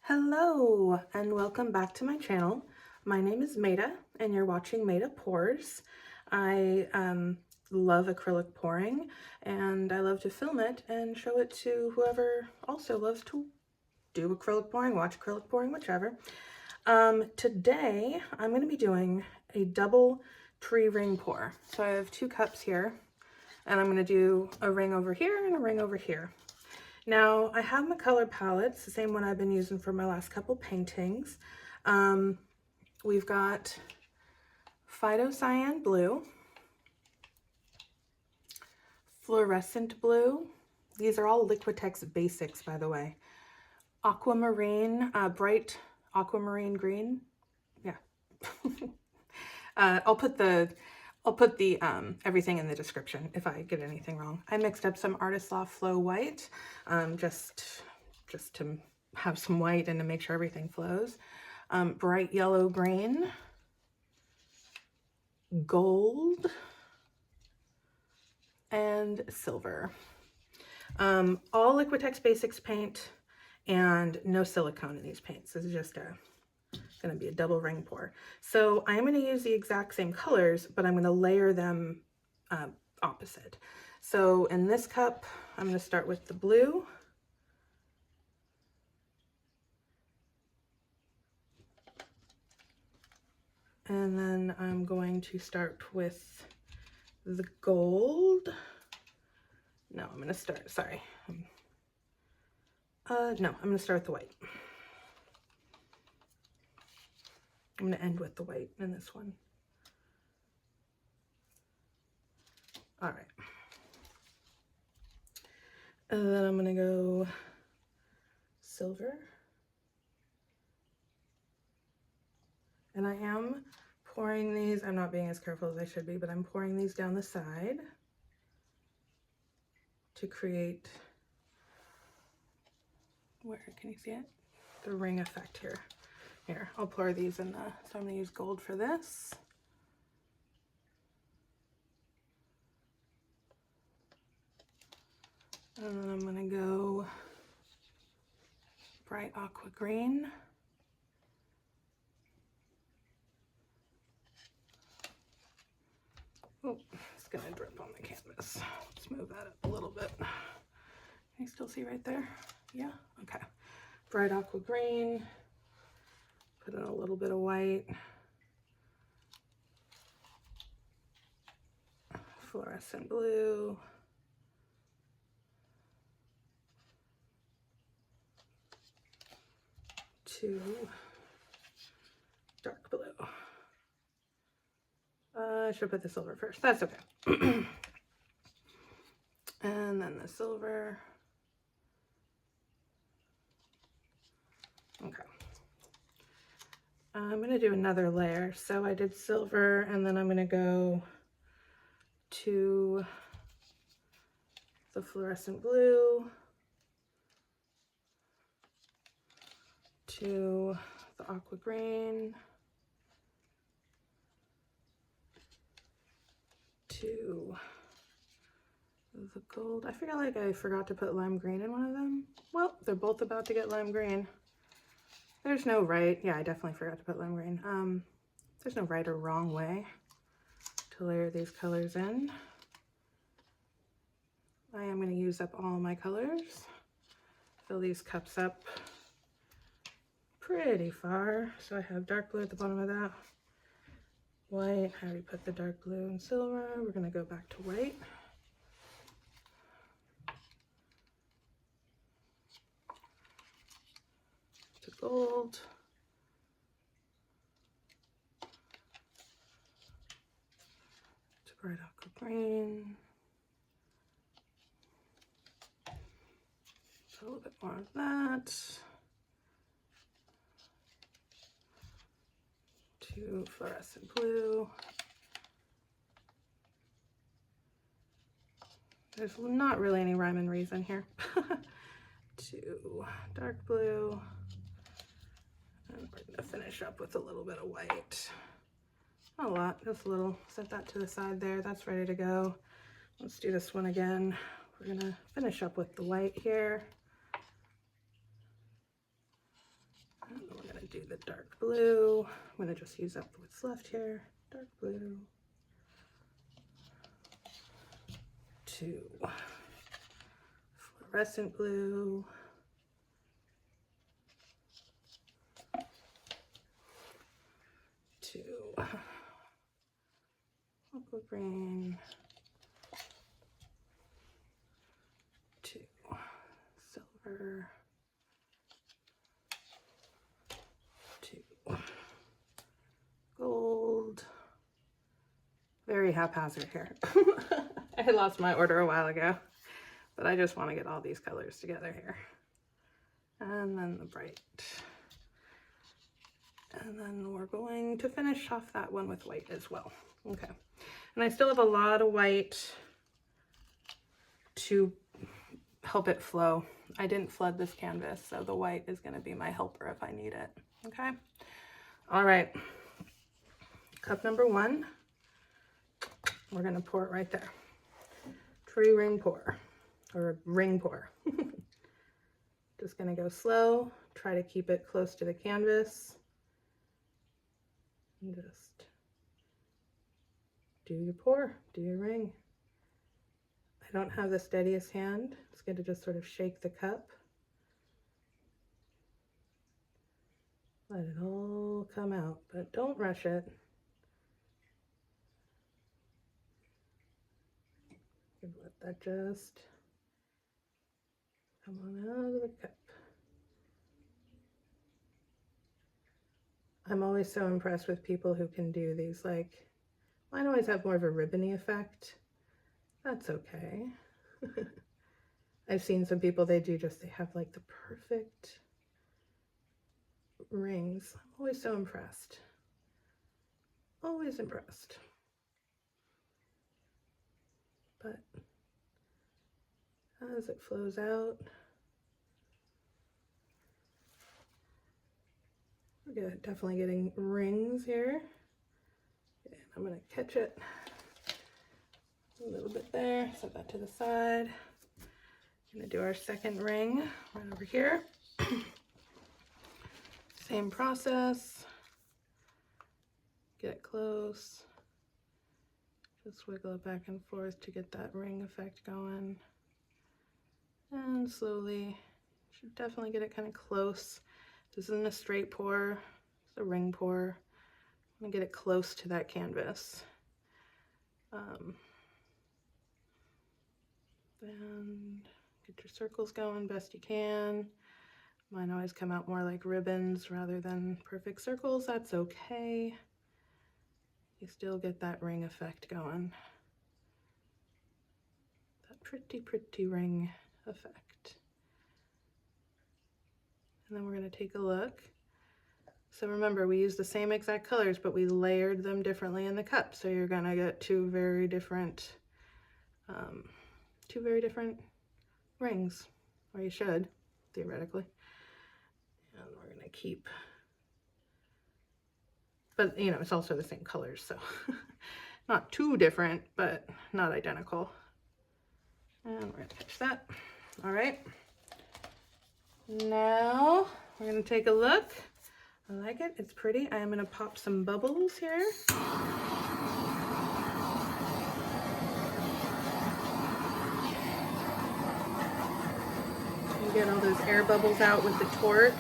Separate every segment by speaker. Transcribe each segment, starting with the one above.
Speaker 1: Hello and welcome back to my channel. My name is Maida and you're watching Maida Pours. I love acrylic pouring and I love to film it and show it to whoever also loves to do acrylic pouring, watch acrylic pouring, whichever. Today I'm going to be doing a double tree ring pour. So I have 2 cups here and I'm going to do a ring over here and a ring over here. Now, I have my color palettes, the same one I've been using for my last couple paintings. We've got Phytocyan Blue, Fluorescent Blue. These are all Liquitex basics, by the way. Aquamarine, bright aquamarine green. Yeah. I'll put the everything in the description if I get anything wrong. I mixed up some Artist Loft Flow White, just to have some white and to make sure everything flows. Bright yellow green, gold, and silver. All Liquitex Basics paint and no silicone in these paints. This is just going to be a double ring pour. So I'm going to use the exact same colors, but I'm going to layer them opposite. So in this cup, I'm going to start with the blue. And then I'm going to start with the gold. No, I'm going to start, sorry. No, I'm going to start with the white. I'm going to end with the white in this one. All right. And then I'm going to go silver. And I am pouring these, I'm not being as careful as I should be, but I'm pouring these down the side to create, where can you see it? The ring effect here. Here, I'll pour these in the, so I'm going to use gold for this. And then I'm going to go bright aqua green. Oh, it's going to drip on the canvas. Let's move that up a little bit. Can you still see right there? Yeah? Okay. Bright aqua green. Put in a little bit of white. Fluorescent blue. To dark blue. I should put the silver first. That's okay. And then the silver. Okay. I'm going to do another layer. So I did silver and then I'm going to go to the fluorescent blue, to the aqua green, to the gold. I feel like I forgot to put lime green in one of them. Well, they're both about to get lime green. There's no right, yeah, I definitely forgot to put lime green. There's no right or wrong way to layer these colors in. I am going to use up all my colors. Fill these cups up pretty far. So I have dark blue at the bottom of that. White, I already put the dark blue and silver. We're going to go back to white. To gold. To bright aqua green. A little bit more of that. To fluorescent blue. There's not really any rhyme and reason here. To dark blue. And we're going to finish up with a little bit of white. Not a lot, just a little. Set that to the side there. That's ready to go. Let's do this one again. We're going to finish up with the white here. do the dark blue. I'm going to just use up what's left here. Dark blue. 2. Fluorescent blue. 2. Aqua green. 2. Silver. 2. Gold. Very haphazard here. I lost my order a while ago, but I just want to get all these colors together here. And then the bright. And then we're going to finish off that one with white as well. Okay. And I still have a lot of white to help it flow. I didn't flood this canvas, so the white is going to be my helper if I need it. Okay. All right. Cup number 1. We're going to pour it right there. Tree ring pour, or ring pour. Just going to go slow. Try to keep it close to the canvas. And just do your pour, do your ring. I don't have the steadiest hand. It's going to just sort of shake the cup. Let it all come out, but don't rush it. Let that just come on out of the cup. I'm always so impressed with people who can do these, like, mine always have more of a ribbony effect. That's okay. I've seen some people, they have like the perfect rings. I'm always so impressed. Always impressed. But as it flows out, we're definitely getting rings here. And I'm going to catch it a little bit there, set that to the side. I'm going to do our second ring right over here. Same process. Get close. Just wiggle it back and forth to get that ring effect going. And slowly, should definitely get it kind of close. This isn't a straight pour, it's a ring pour. I'm gonna get it close to that canvas. And get your circles going best you can. Mine always come out more like ribbons rather than perfect circles. That's okay. You still get that ring effect going. That pretty ring effect. And then we're going to take a look. So remember, we used the same exact colors, but we layered them differently in the cup. So you're going to get two very different rings, or you should, theoretically. And we're going to keep, but you know, it's also the same colors, so not too different, but not identical. And we're going to catch that. All right. Now we're going to take a look. I like it. It's pretty. I am going to pop some bubbles here. You get all those air bubbles out with the torch.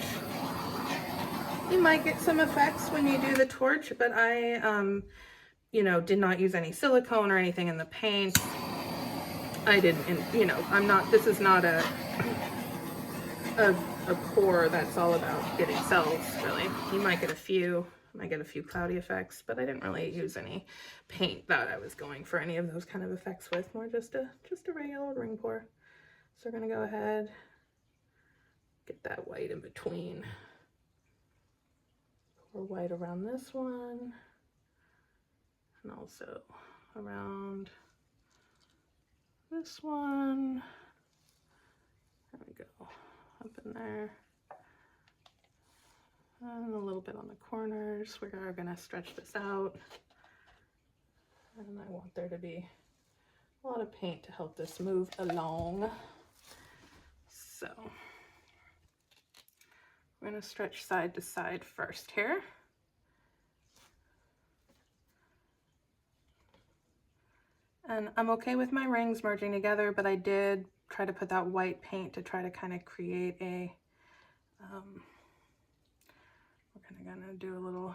Speaker 1: You might get some effects when you do the torch, but I, you know, did not use any silicone or anything in the paint. I didn't, you know, this is not a pour that's all about getting cells, really. You might get a few cloudy effects, but I didn't really use any paint that I was going for any of those kind of effects with, more just a regular ring pour. So we're gonna go ahead, get that white in between. Pour white around this one, and also around this one. There we go, up in there. And a little bit on the corners. We are gonna stretch this out. And I want there to be a lot of paint to help this move along. So, We're going to stretch side to side first here. And I'm okay with my rings merging together, but I did try to put that white paint to try to kind of create a, we're kind of going to do a little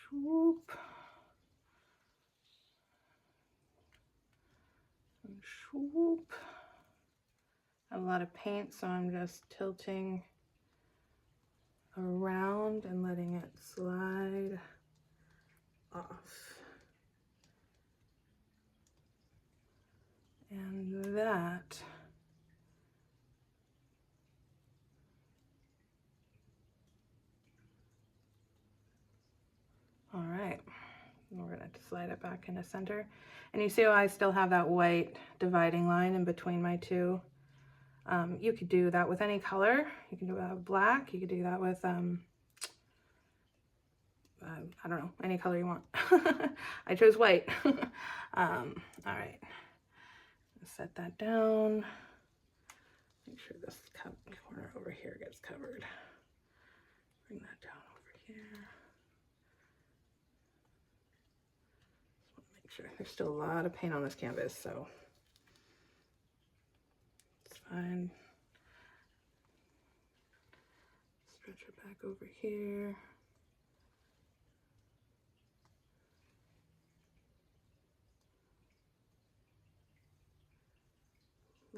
Speaker 1: swoop and swoop. A lot of paint, so I'm just tilting around and letting it slide off. And that all right, we're going to slide it back into center. And you see how I still have that white dividing line in between my two. You could do that with any color. You can do that with black. You could do that with, I don't know, any color you want. I chose white. All right, set that down. Make sure this corner over here gets covered. Bring that down over here. Just want to make sure. There's still a lot of paint on this canvas, so it's fine. Stretch it back over here.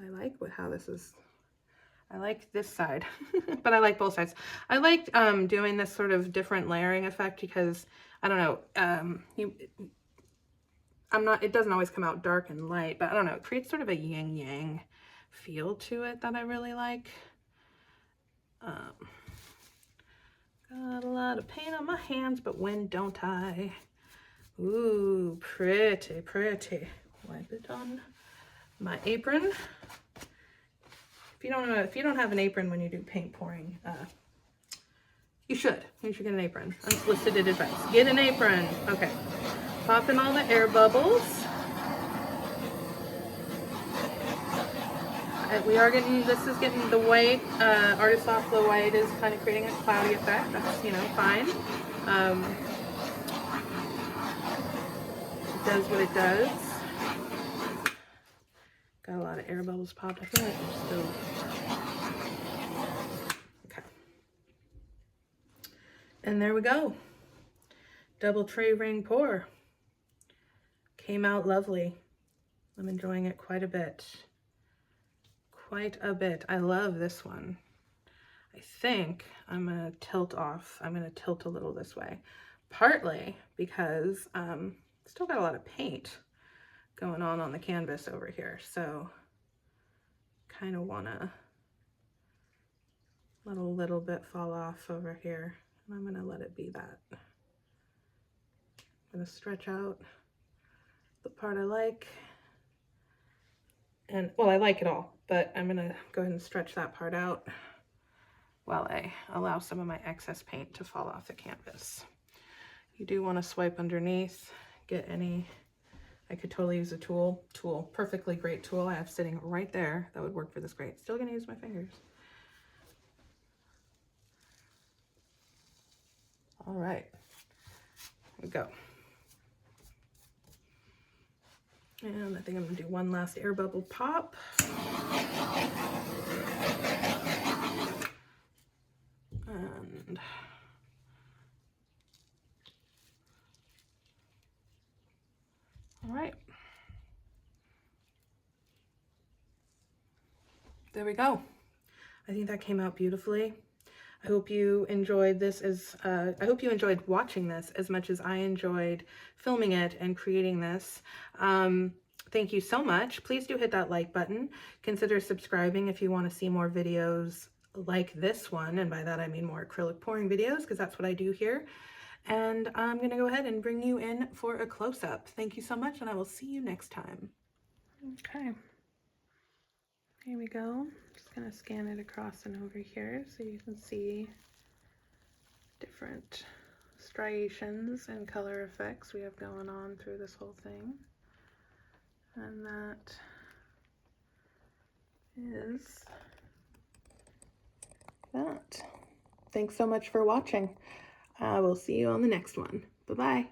Speaker 1: I like how this is. I like this side, but I like both sides. I like doing this sort of different layering effect because I don't know. It doesn't always come out dark and light, but I don't know. It creates sort of a yin yang feel to it that I really like. Got a lot of paint on my hands, but when don't I? Ooh, pretty, pretty. Wipe it on my apron. If you don't have an apron when you do paint pouring, you should get an apron. Unsolicited advice. Get an apron. Okay. Pop in all the air bubbles. This is getting the white, Artist Loft the white is kind of creating a cloudy effect. That's, you know, fine. It does what it does. Got a lot of air bubbles popped. I feel like I'm still... Okay. And there we go. Double tray ring pour. Came out lovely. I'm enjoying it quite a bit. Quite a bit. I love this one. I think I'm going to tilt off. I'm going to tilt a little this way. Partly because still got a lot of paint going on the canvas over here, so kind of want to let a little bit fall off over here, and I'm going to let it be that. I'm going to stretch out the part I like, and well, I like it all, but I'm going to go ahead and stretch that part out while I allow some of my excess paint to fall off the canvas. You do want to swipe underneath, get any... I could totally use a tool, perfectly great tool I have sitting right there that would work for this great. Still gonna use my fingers. All right, here we go. And I think I'm gonna do one last air bubble pop. And all right. There we go. I think that came out beautifully. I hope you enjoyed this I hope you enjoyed watching this as much as I enjoyed filming it and creating this. Thank you so much. Please do hit that like button. Consider subscribing if you want to see more videos like this one. And by that, I mean more acrylic pouring videos, because that's what I do here. And I'm going to go ahead and bring you in for a close-up. Thank you so much, and I will see you next time. Okay. Here we go. Just going to scan it across and over here so you can see different striations and color effects we have going on through this whole thing. And that is that. Thanks so much for watching. I will see you on the next one. Bye-bye.